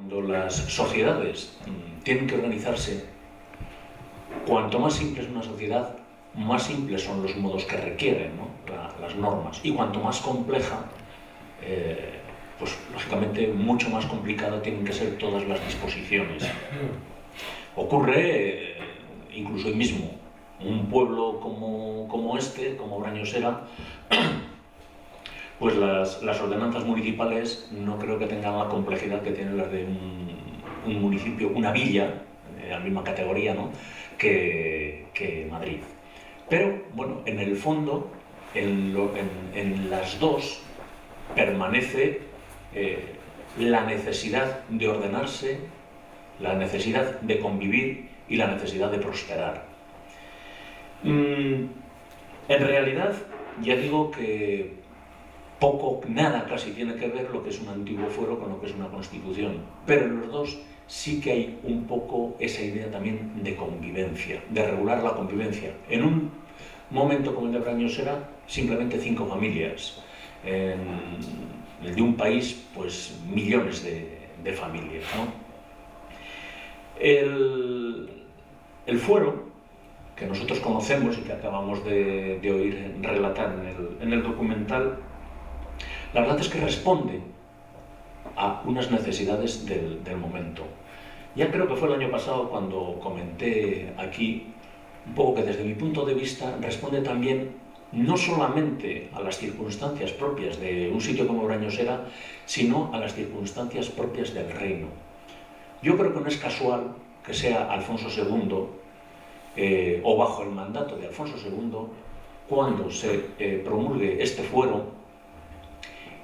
cuando las sociedades tienen que organizarse, cuanto más simple es una sociedad, más simples son los modos que requieren, ¿no? Las normas. Y cuanto más compleja, pues lógicamente mucho más complicada tienen que ser todas las disposiciones. Ocurre incluso hoy mismo. Un pueblo como este, como Brañosera, pues las ordenanzas municipales no creo que tengan la complejidad que tienen las de un municipio, una villa, de la misma categoría, ¿no?, que Madrid. Pero, bueno, en el fondo, en las dos permanece la necesidad de ordenarse, la necesidad de convivir y la necesidad de prosperar. En realidad, ya digo que poco, nada casi tiene que ver lo que es un antiguo fuero con lo que es una constitución, pero en los dos sí que hay un poco esa idea también de convivencia, de regular la convivencia. En un momento como el de Brañosera, simplemente 5 familias. En el de un país, pues millones de familias, ¿no? El fuero, que nosotros conocemos y que acabamos de oír relatar en el documental, la verdad es que responde a unas necesidades del momento. Ya creo que fue el año pasado cuando comenté aquí un poco que desde mi punto de vista responde también no solamente a las circunstancias propias de un sitio como Brañosera, sino a las circunstancias propias del reino. Yo creo que no es casual que sea Alfonso II, o bajo el mandato de Alfonso II, cuando se promulgue este fuero,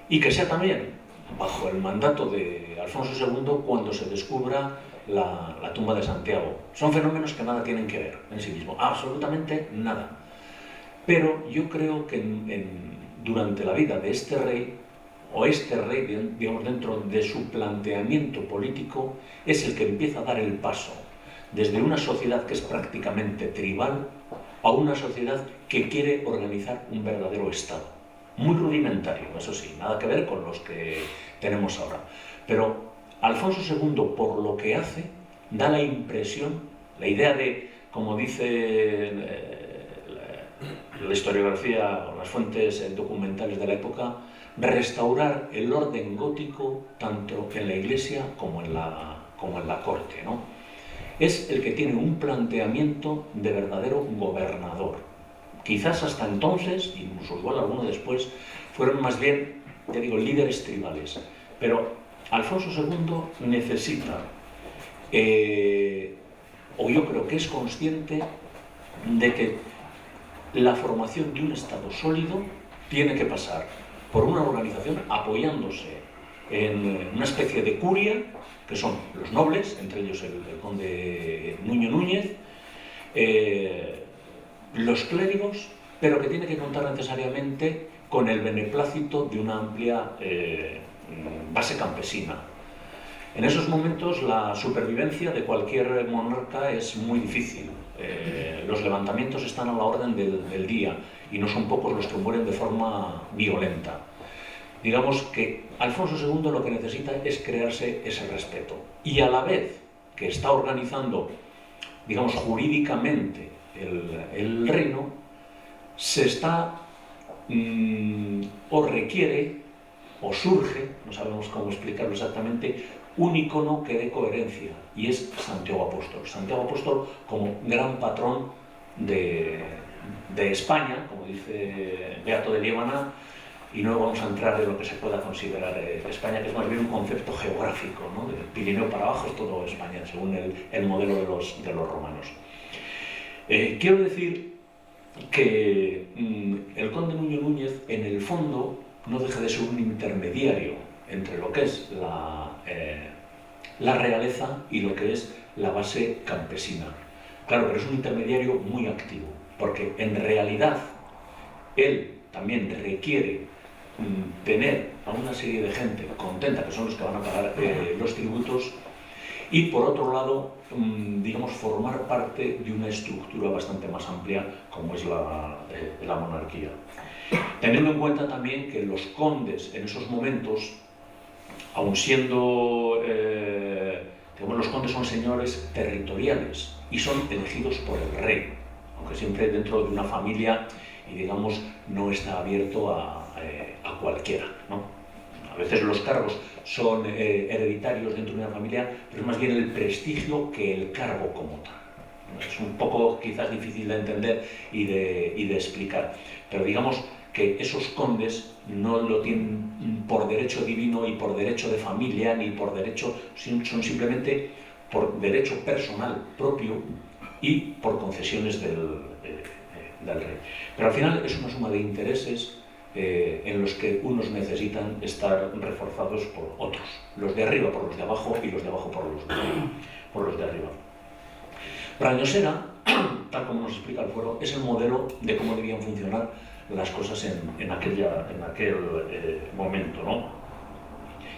y que sea también bajo el mandato de Alfonso II cuando se descubra la tumba de Santiago. Son fenómenos que nada tienen que ver en sí mismos, absolutamente nada. Pero yo creo que durante la vida de este rey, digamos, dentro de su planteamiento político, es el que empieza a dar el paso desde una sociedad que es prácticamente tribal a una sociedad que quiere organizar un verdadero Estado. Muy rudimentario, eso sí, nada que ver con los que tenemos ahora. Pero Alfonso II, por lo que hace, da la impresión, la idea de, como dice la historiografía o las fuentes documentales de la época, restaurar el orden gótico tanto en la Iglesia como en la corte, ¿no? Es el que tiene un planteamiento de verdadero gobernador. Quizás hasta entonces, incluso igual alguno después, fueron más bien, ya digo, líderes tribales. Pero Alfonso II necesita, o yo creo que es consciente de que la formación de un Estado sólido tiene que pasar por una organización apoyándose en una especie de curia, que son los nobles, entre ellos el conde Nuño Núñez, los clérigos, pero que tiene que contar necesariamente con el beneplácito de una amplia base campesina. En esos momentos la supervivencia de cualquier monarca es muy difícil. Los levantamientos están a la orden del día y no son pocos los que mueren de forma violenta. Digamos que Alfonso II lo que necesita es crearse ese respeto y a la vez que está organizando, digamos, jurídicamente el reino, se está o requiere o surge, no sabemos cómo explicarlo exactamente, un icono que dé coherencia, y es Santiago Apóstol. Santiago Apóstol como gran patrón de España, como dice Beato de Liébana, y no vamos a entrar en lo que se pueda considerar España, que es más bien un concepto geográfico, ¿no? Del Pirineo para abajo es todo España, según el modelo de los romanos. Quiero decir que el conde Nuño Núñez, en el fondo, no deja de ser un intermediario entre lo que es la realeza y lo que es la base campesina. Claro, pero es un intermediario muy activo, porque en realidad él también requiere tener a una serie de gente contenta, que son los que van a pagar los tributos, y por otro lado, digamos, formar parte de una estructura bastante más amplia como es la monarquía. Teniendo en cuenta también que los condes en esos momentos, aun siendo son señores territoriales y son elegidos por el rey, aunque siempre dentro de una familia, y digamos, no está abierto a cualquiera, ¿no? A veces los cargos son hereditarios dentro de una familia, pero es más bien el prestigio que el cargo como tal. Es un poco quizás difícil de entender y de explicar, pero digamos que esos condes no lo tienen por derecho divino y por derecho de familia, ni por derecho, son simplemente por derecho personal propio y por concesiones del rey. Pero al final es una suma de intereses en los que unos necesitan estar reforzados por otros, los de arriba por los de abajo y los de abajo por los de arriba. Brañosera, tal como nos explica el fuero, es el modelo de cómo debían funcionar las cosas en aquel momento, ¿no?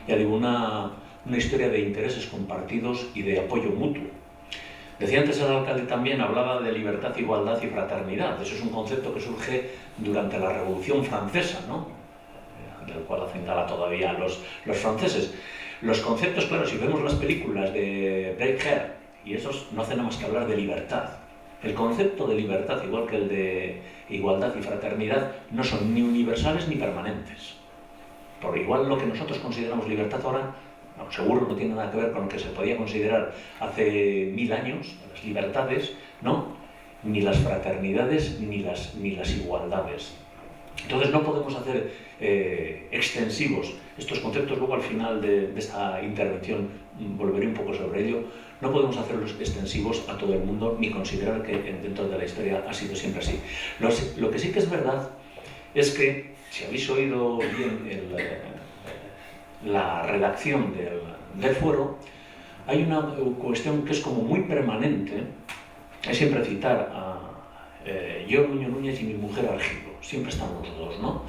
Ya digo, una historia de intereses compartidos y de apoyo mutuo. Decía antes el alcalde también, hablaba de libertad, igualdad y fraternidad. Eso es un concepto que surge durante la Revolución Francesa, ¿no? Del cual hacen gala todavía los franceses. Los conceptos, claro, si vemos las películas de Braveheart, y esos no hacen nada más que hablar de libertad. El concepto de libertad, igual que el de igualdad y fraternidad, no son ni universales ni permanentes. Por igual lo que nosotros consideramos libertad ahora, no, seguro no tiene nada que ver con lo que se podía considerar hace 1000 años, las libertades, ¿no? Ni las fraternidades ni las igualdades. Entonces no podemos hacer extensivos estos conceptos. Luego al final de esta intervención volveré un poco sobre ello. No podemos hacerlos extensivos a todo el mundo ni considerar que dentro de la historia ha sido siempre así. Lo que sí que es verdad es que, si habéis oído bien la redacción del fuero, hay una cuestión que es como muy permanente, es siempre citar a yo, Nuño Núñez, y mi mujer Argivo. Siempre están los dos, ¿no?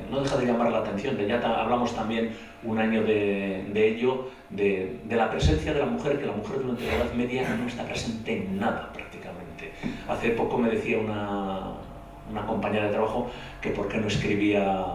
No deja de llamar la atención. Ya hablamos también un año de ello, de la presencia de la mujer, que la mujer durante la Edad Media no está presente en nada prácticamente. Hace poco me decía una compañera de trabajo que por qué no escribía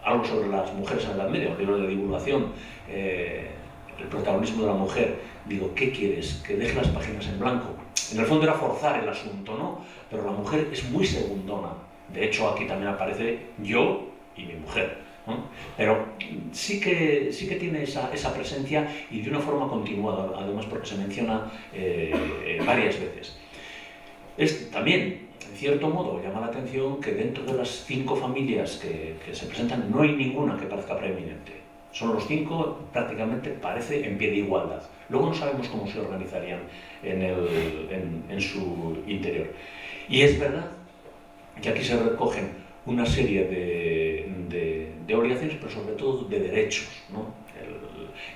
algo sobre las mujeres en la Edad Media, un libro de divulgación, el protagonismo de la mujer. Digo, ¿qué quieres? ¿Que deje las páginas en blanco? En el fondo era forzar el asunto, ¿no? Pero la mujer es muy segundona. De hecho, aquí también aparece yo y mi mujer, ¿no? Pero sí que tiene esa presencia, y de una forma continuada, además, porque se menciona varias veces. También, en cierto modo, llama la atención que dentro de las 5 familias que se presentan no hay ninguna que parezca preeminente. Son los 5, prácticamente parece en pie de igualdad. Luego no sabemos cómo se organizarían en su interior. Y es verdad que aquí se recogen una serie de obligaciones, pero sobre todo de derechos, ¿no?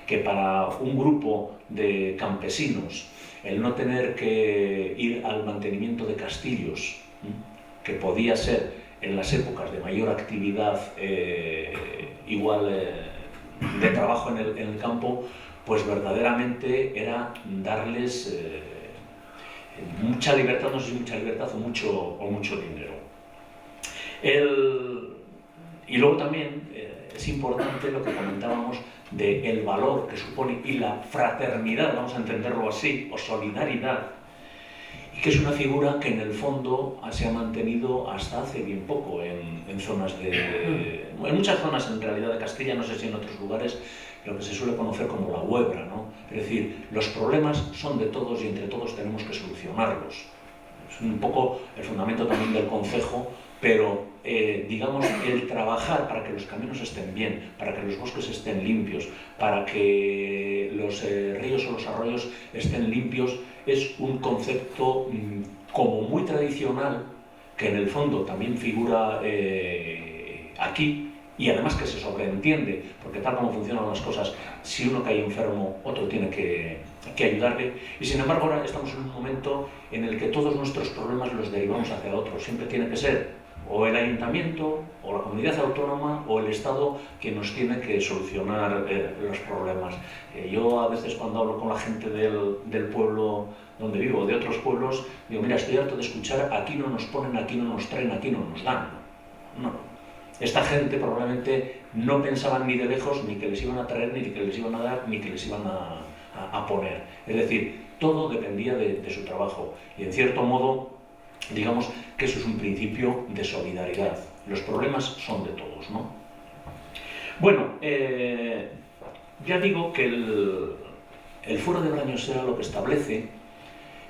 Que para un grupo de campesinos, el no tener que ir al mantenimiento de castillos, que podía ser en las épocas de mayor actividad de trabajo en el campo, pues verdaderamente era darles mucha libertad, no sé si mucha libertad o mucho dinero. Y luego también es importante lo que comentábamos del valor que supone, y la fraternidad, vamos a entenderlo así, o solidaridad, y que es una figura que en el fondo se ha mantenido hasta hace bien poco en zonas en muchas zonas en realidad de Castilla, no sé si en otros lugares, lo que se suele conocer como la huebra, ¿no? Es decir, los problemas son de todos y entre todos tenemos que solucionarlos. Es un poco el fundamento también del concejo, pero digamos, el trabajar para que los caminos estén bien, para que los bosques estén limpios, para que los ríos o los arroyos estén limpios, es un concepto como muy tradicional, que en el fondo también figura aquí, y además que se sobreentiende, porque tal como funcionan las cosas, si uno cae enfermo, otro tiene que ayudarle. Y sin embargo ahora estamos en un momento en el que todos nuestros problemas los derivamos hacia otro. Siempre tiene que ser o el ayuntamiento, o la comunidad autónoma, o el Estado quien nos tiene que solucionar los problemas. Yo a veces cuando hablo con la gente del pueblo donde vivo, de otros pueblos, digo, mira, estoy harto de escuchar, aquí no nos ponen, aquí no nos traen, aquí no nos dan. No. Esta gente probablemente no pensaban ni de lejos ni que les iban a traer, ni que les iban a dar, ni que les iban a poner. Es decir, todo dependía de su trabajo. Y en cierto modo, digamos que eso es un principio de solidaridad. Los problemas son de todos, ¿no? Bueno, ya digo que el Fuero de Brañosera lo que establece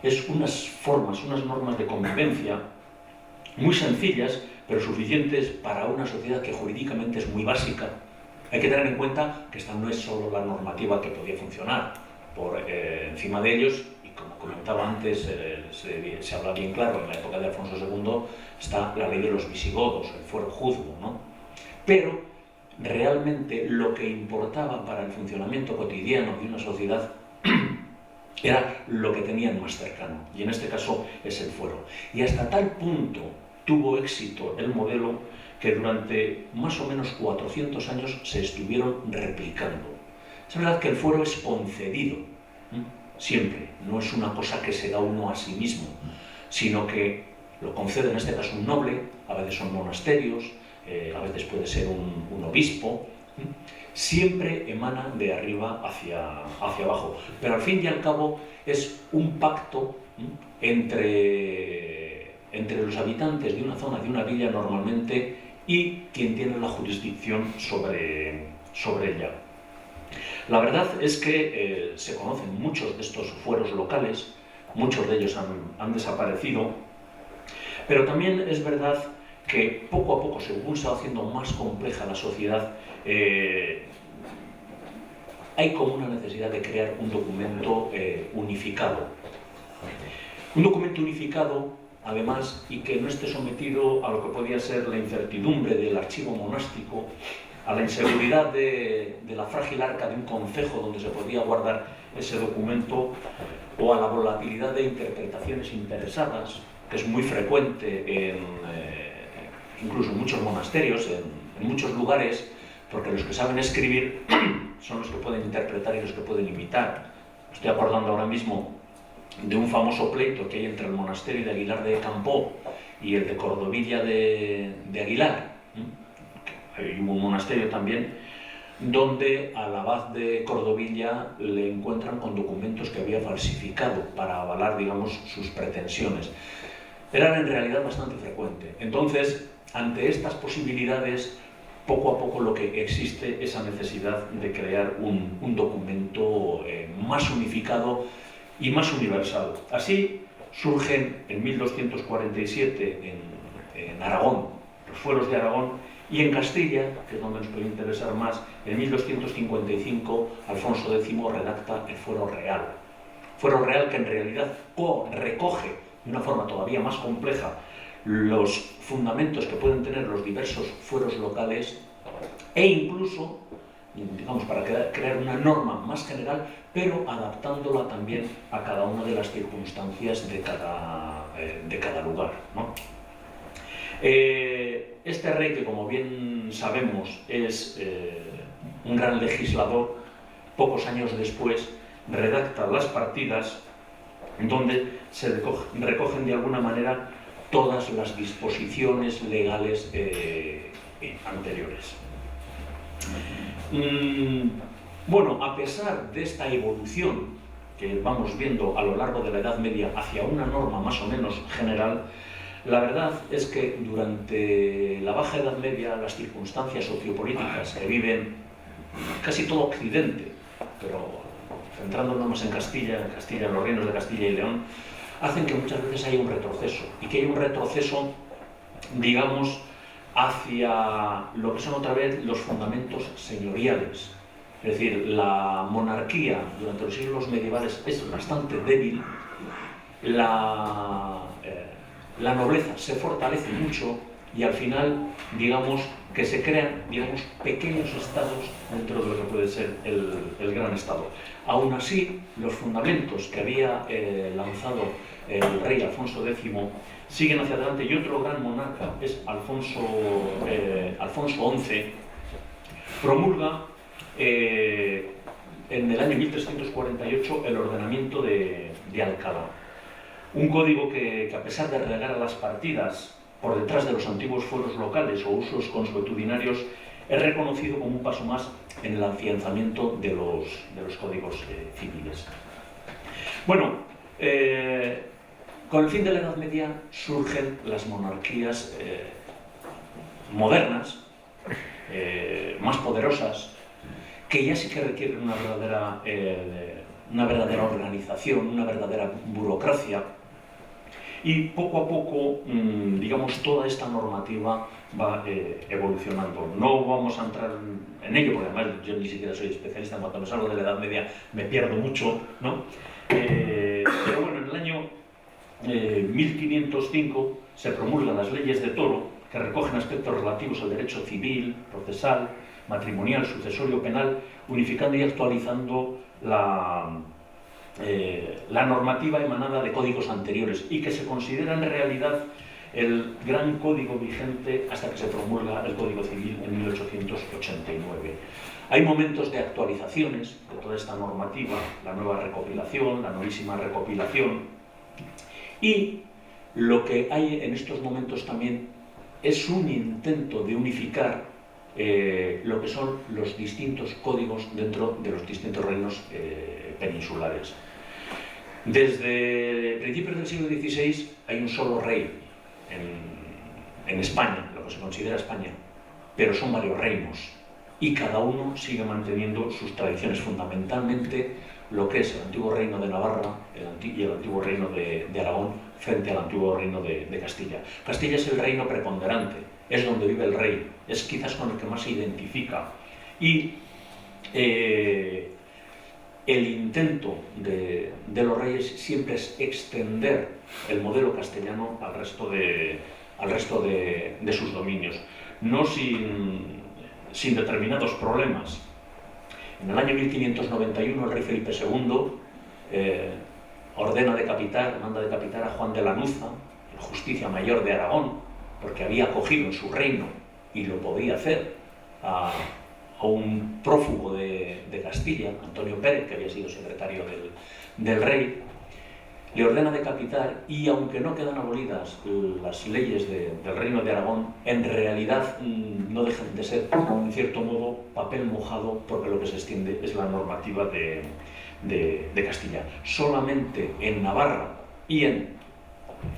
es unas formas, unas normas de convivencia muy sencillas, pero suficientes para una sociedad que jurídicamente es muy básica. Hay que tener en cuenta que esta no es solo la normativa que podía funcionar. Por encima de ellos, y como comentaba antes, se habla bien claro, en la época de Alfonso II está la ley de los visigodos, el fuero juzgo, ¿no? Pero realmente lo que importaba para el funcionamiento cotidiano de una sociedad era lo que tenían más cercano, y en este caso es el fuero. Y hasta tal punto tuvo éxito el modelo que durante más o menos 400 años se estuvieron replicando. Es verdad que el fuero es concedido, siempre, no es una cosa que se da uno a sí mismo, sino que lo concede en este caso un noble, a veces son monasterios, a veces puede ser un obispo, siempre emana de arriba hacia abajo, pero al fin y al cabo es un pacto entre los habitantes de una zona, de una villa normalmente, y quien tiene la jurisdicción sobre ella. La verdad es que se conocen muchos de estos fueros locales, muchos de ellos han desaparecido, pero también es verdad que poco a poco, según se va haciendo más compleja la sociedad, hay como una necesidad de crear un documento unificado. Un documento unificado, además, y que no esté sometido a lo que podía ser la incertidumbre del archivo monástico, a la inseguridad de la frágil arca de un concejo donde se podía guardar ese documento, o a la volatilidad de interpretaciones interesadas, que es muy frecuente incluso en muchos monasterios, en muchos lugares, porque los que saben escribir son los que pueden interpretar y los que pueden imitar. Estoy acordando ahora mismo de un famoso pleito que hay entre el monasterio de Aguilar de Campoo y el de Cordovilla de Aguilar. Hay un monasterio también donde al abad de Cordovilla le encuentran con documentos que había falsificado para avalar, digamos, sus pretensiones. Eran en realidad bastante frecuentes. Entonces, ante estas posibilidades, poco a poco lo que existe es esa necesidad de crear un documento más unificado y más universal. Así surgen en 1247 en Aragón, los fueros de Aragón, y en Castilla, que es donde nos puede interesar más, en 1255 Alfonso X redacta el Fuero Real. Fuero Real que en realidad recoge de una forma todavía más compleja los fundamentos que pueden tener los diversos fueros locales e incluso, digamos, para crear una norma más general, pero adaptándola también a cada una de las circunstancias de cada lugar, ¿no? Este rey, que como bien sabemos es un gran legislador, pocos años después redacta las partidas donde se recogen de alguna manera todas las disposiciones legales anteriores. Bueno, a pesar de esta evolución que vamos viendo a lo largo de la Edad Media hacia una norma más o menos general, la verdad es que durante la Baja Edad Media las circunstancias sociopolíticas que viven casi todo Occidente, pero centrándonos más en Castilla, en los reinos de Castilla y León, hacen que muchas veces haya un retroceso, y que haya un retroceso, digamos, hacia lo que son otra vez los fundamentos señoriales. Es decir, la monarquía durante los siglos medievales es bastante débil, la nobleza se fortalece mucho y al final, digamos, que se crean, digamos, pequeños estados dentro de lo que puede ser el gran estado. Aún así, los fundamentos que había lanzado el rey Alfonso X siguen hacia adelante, y otro gran monarca es Alfonso XI, promulga en el año 1348 el ordenamiento de Alcalá. Un código que a pesar de relegar a las partidas por detrás de los antiguos fueros locales o usos consuetudinarios, es reconocido como un paso más en el afianzamiento de los códigos civiles. Bueno, con el fin de la Edad Media surgen las monarquías modernas, más poderosas, que ya sí que requieren una verdadera organización, una verdadera burocracia, y poco a poco, digamos, toda esta normativa va evolucionando. No vamos a entrar en ello, porque además yo ni siquiera soy especialista. En cuanto me salgo de la Edad Media me pierdo mucho, ¿no? Pero bueno, en el año 1505 se promulgan las leyes de Toro, que recogen aspectos relativos al derecho civil, procesal, matrimonial, sucesorio, penal, unificando y actualizando la normativa emanada de códigos anteriores, y que se considera en realidad el gran código vigente hasta que se promulga el Código Civil en 1889. Hay momentos de actualizaciones de toda esta normativa, la nueva recopilación, la novísima recopilación, y lo que hay en estos momentos también es un intento de unificar lo que son los distintos códigos dentro de los distintos reinos peninsulares. Desde principios del siglo XVI hay un solo rey en España, lo que se considera España, pero son varios reinos y cada uno sigue manteniendo sus tradiciones, fundamentalmente lo que es el antiguo reino de Navarra y el antiguo reino de Aragón frente al antiguo reino de Castilla. Castilla es el reino preponderante, es donde vive el rey, es quizás con el que más se identifica, y el intento de los reyes siempre es extender el modelo castellano al resto de sus dominios, no sin determinados problemas. En el año 1591 el rey Felipe II manda decapitar a Juan de Lanuza, el justicia mayor de Aragón, porque había acogido en su reino, y lo podía hacer, a un prófugo de Castilla, Antonio Pérez, que había sido secretario del rey. Le ordena decapitar, y aunque no quedan abolidas las leyes del reino de Aragón, en realidad no dejan de ser, en cierto modo, papel mojado, porque lo que se extiende es la normativa de Castilla. Solamente en Navarra y en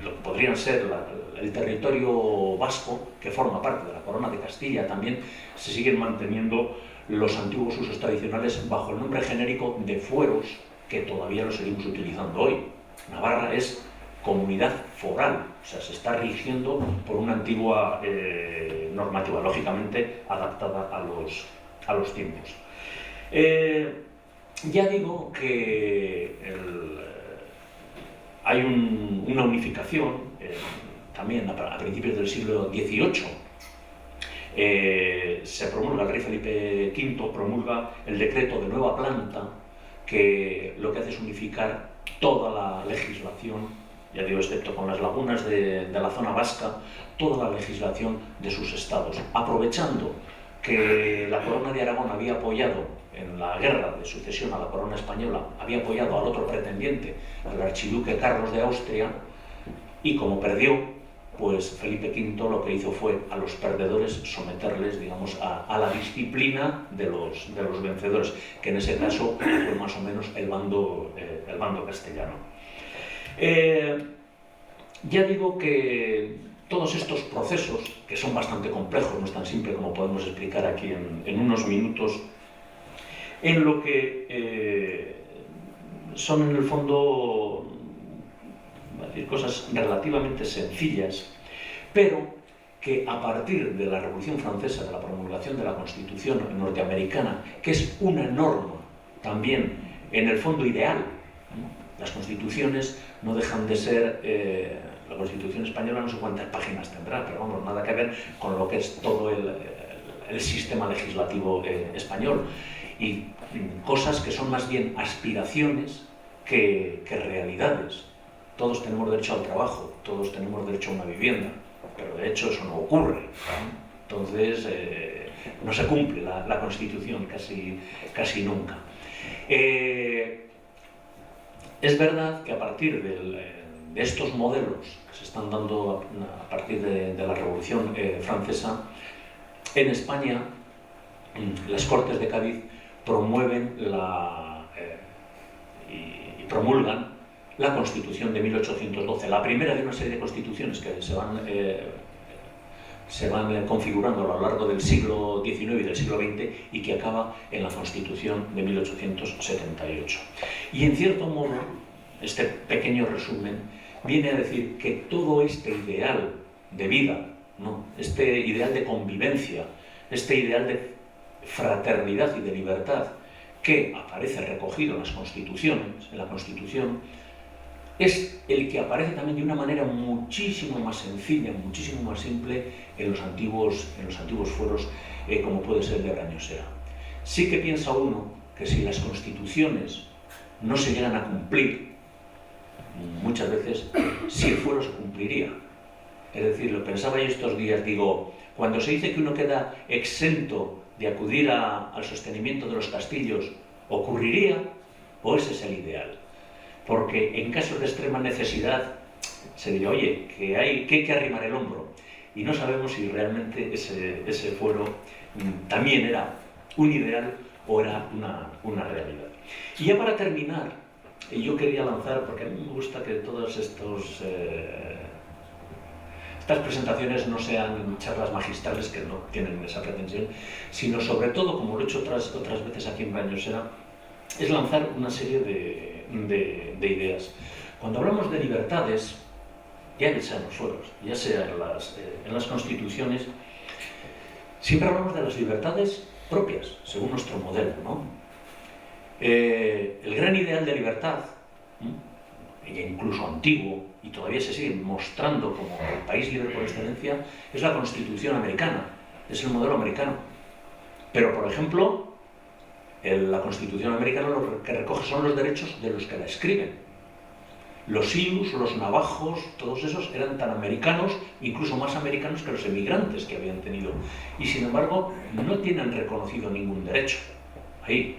lo que podrían ser el territorio vasco, que forma parte de la corona de Castilla, también se siguen manteniendo los antiguos usos tradicionales bajo el nombre genérico de fueros, que todavía lo seguimos utilizando hoy. Navarra es comunidad foral, o sea, se está rigiendo por una antigua normativa, lógicamente adaptada a los tiempos. Ya digo que hay una unificación, también a principios del siglo XVIII. Se promulga, el rey Felipe V promulga el decreto de nueva planta, que lo que hace es unificar toda la legislación, ya digo, excepto con las lagunas de la zona vasca, toda la legislación de sus estados, aprovechando que la corona de Aragón había apoyado en la guerra de sucesión a la corona española, había apoyado al otro pretendiente, al archiduque Carlos de Austria, y como perdió, pues Felipe V lo que hizo fue a los perdedores someterles, digamos, a la disciplina de los vencedores, que en ese caso fue más o menos el bando castellano. Ya digo que todos estos procesos, que son bastante complejos, no es tan simple como podemos explicar aquí en unos minutos, en lo que son en el fondo cosas relativamente sencillas, pero que a partir de la Revolución Francesa, de la promulgación de la Constitución norteamericana, que es una norma también en el fondo ideal, ¿no? Las constituciones no dejan de ser, la Constitución española no sé cuántas páginas tendrá, pero vamos, nada que ver con lo que es todo el sistema legislativo español, y cosas que son más bien aspiraciones que realidades. Todos tenemos derecho al trabajo, todos tenemos derecho a una vivienda, pero de hecho eso no ocurre, ¿no? Entonces no se cumple la Constitución casi nunca. Es verdad que a partir de estos modelos que se están dando a partir de la Revolución Francesa, en España las Cortes de Cádiz promueven y promulgan la Constitución de 1812, la primera de una serie de constituciones que se van configurando a lo largo del siglo XIX y del siglo XX y que acaba en la Constitución de 1878. Y en cierto modo, este pequeño resumen viene a decir que todo este ideal de vida, ¿no?, este ideal de convivencia, este ideal de fraternidad y de libertad que aparece recogido en las constituciones, en la Constitución, es el que aparece también de una manera muchísimo más sencilla, muchísimo más simple en los antiguos fueros, como puede ser el de Brañosera. Sí que piensa uno que si las constituciones no se llegan a cumplir, muchas veces sí el fuero se cumpliría. Es decir, lo pensaba yo estos días, digo, cuando se dice que uno queda exento de acudir al sostenimiento de los castillos, ¿ocurriría o ese es el ideal? Porque en casos de extrema necesidad se diría, oye, que hay que arrimar el hombro. Y no sabemos si realmente ese fuero también era un ideal o era una realidad. Y ya para terminar, yo quería lanzar, porque a mí me gusta que todas estas presentaciones no sean charlas magistrales que no tienen esa pretensión, sino sobre todo, como lo he hecho otras veces aquí en Brañosera, es lanzar una serie de ideas. Cuando hablamos de libertades, ya sea en los fueros, ya sea en las constituciones, siempre hablamos de las libertades propias, según nuestro modelo, ¿no? El gran ideal de libertad, incluso antiguo, y todavía se sigue mostrando como el país libre por excelencia, es la Constitución americana, es el modelo americano. Pero, por ejemplo, la Constitución americana lo que recoge son los derechos de los que la escriben. Los Sioux, los navajos, todos esos eran tan americanos, incluso más americanos que los emigrantes que habían tenido. Y sin embargo, no tienen reconocido ningún derecho ahí.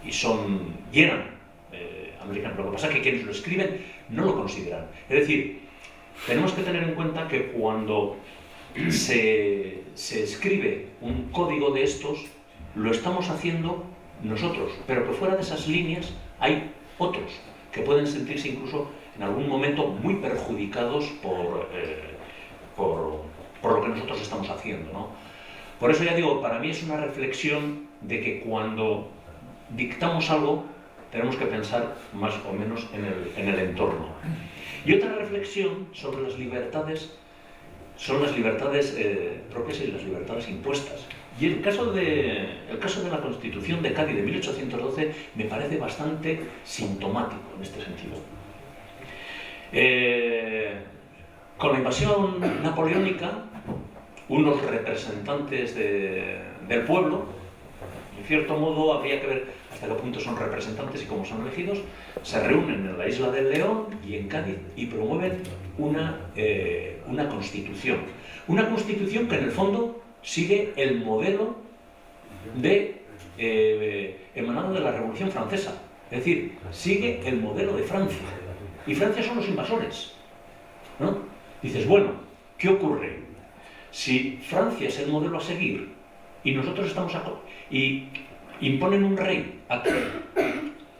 Y eran americanos. Lo que pasa es que quienes lo escriben no lo consideran. Es decir, tenemos que tener en cuenta que cuando se escribe un código de estos, lo estamos haciendo nosotros, pero que fuera de esas líneas hay otros que pueden sentirse incluso en algún momento muy perjudicados por lo que nosotros estamos haciendo, ¿no? Por eso ya digo, para mí es una reflexión de que cuando dictamos algo tenemos que pensar más o menos en el entorno. Y otra reflexión sobre las libertades son las libertades propias y las libertades impuestas. Y el caso de la Constitución de Cádiz de 1812 me parece bastante sintomático en este sentido. Con la invasión napoleónica, unos representantes del pueblo, en cierto modo habría que ver hasta qué punto son representantes y cómo son elegidos, se reúnen en la isla del León y en Cádiz y promueven una constitución. Una constitución que en el fondo sigue el modelo emanado de la Revolución Francesa. Es decir, sigue el modelo de Francia. Y Francia son los invasores, ¿no? Dices, bueno, ¿qué ocurre? Si Francia es el modelo a seguir y nosotros estamos y imponen un rey aquí,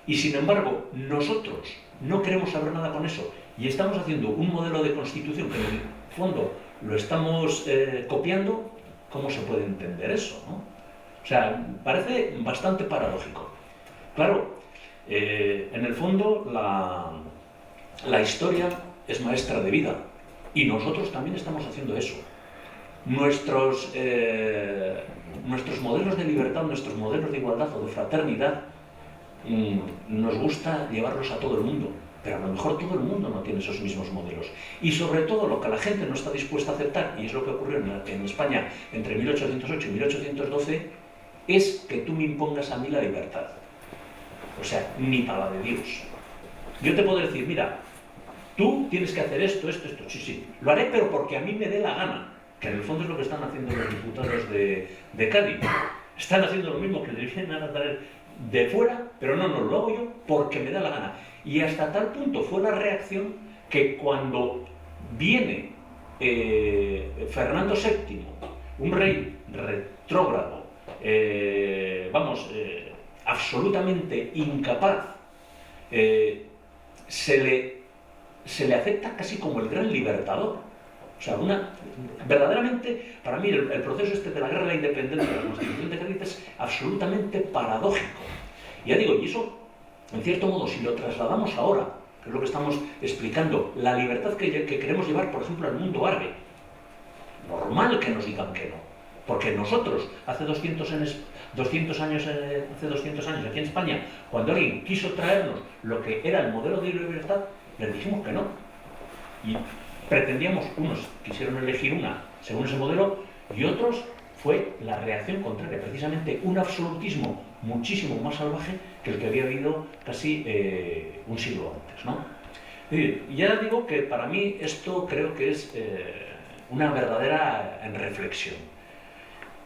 y sin embargo nosotros no queremos saber nada con eso y estamos haciendo un modelo de constitución que en el fondo lo estamos copiando, ¿cómo se puede entender eso, no? O sea, parece bastante paradójico. Claro, en el fondo la historia es maestra de vida y nosotros también estamos haciendo eso. Nuestros modelos de libertad, nuestros modelos de igualdad o de fraternidad, nos gusta llevarlos a todo el mundo, pero a lo mejor todo el mundo no tiene esos mismos modelos. Y sobre todo lo que la gente no está dispuesta a aceptar, y es lo que ocurrió en España entre 1808 y 1812, es que tú me impongas a mí la libertad. O sea, ni para la de Dios. Yo te puedo decir, mira, tú tienes que hacer esto, sí, lo haré, pero porque a mí me dé la gana. Que en el fondo es lo que están haciendo los diputados de Cádiz. Están haciendo lo mismo que les vienen a traer de fuera, pero no, lo hago yo porque me da la gana. Y hasta tal punto fue la reacción que cuando viene Fernando VII, un rey retrógrado, absolutamente incapaz, se le acepta casi como el gran libertador. O sea, verdaderamente, para mí, el proceso este de la guerra de la independencia de la Constitución de Cádiz es absolutamente paradójico. Ya digo, y eso, en cierto modo, si lo trasladamos ahora, que es lo que estamos explicando, la libertad que queremos llevar, por ejemplo, al mundo árabe, normal que nos digan que no. Porque nosotros, hace 200 años aquí en España, cuando alguien quiso traernos lo que era el modelo de libertad, les dijimos que no. Y pretendíamos, unos quisieron elegir una según ese modelo, y otros fue la reacción contraria, precisamente un absolutismo muchísimo más salvaje que el que había habido casi un siglo antes, ¿no? Es decir, ya digo que para mí esto creo que es una verdadera reflexión.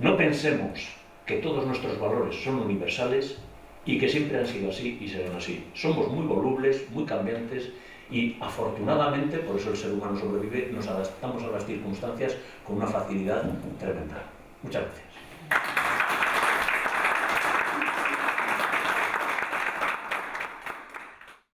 No pensemos que todos nuestros valores son universales y que siempre han sido así y serán así. Somos muy volubles, muy cambiantes y afortunadamente, por eso el ser humano sobrevive, nos adaptamos a las circunstancias con una facilidad tremenda. Muchas gracias.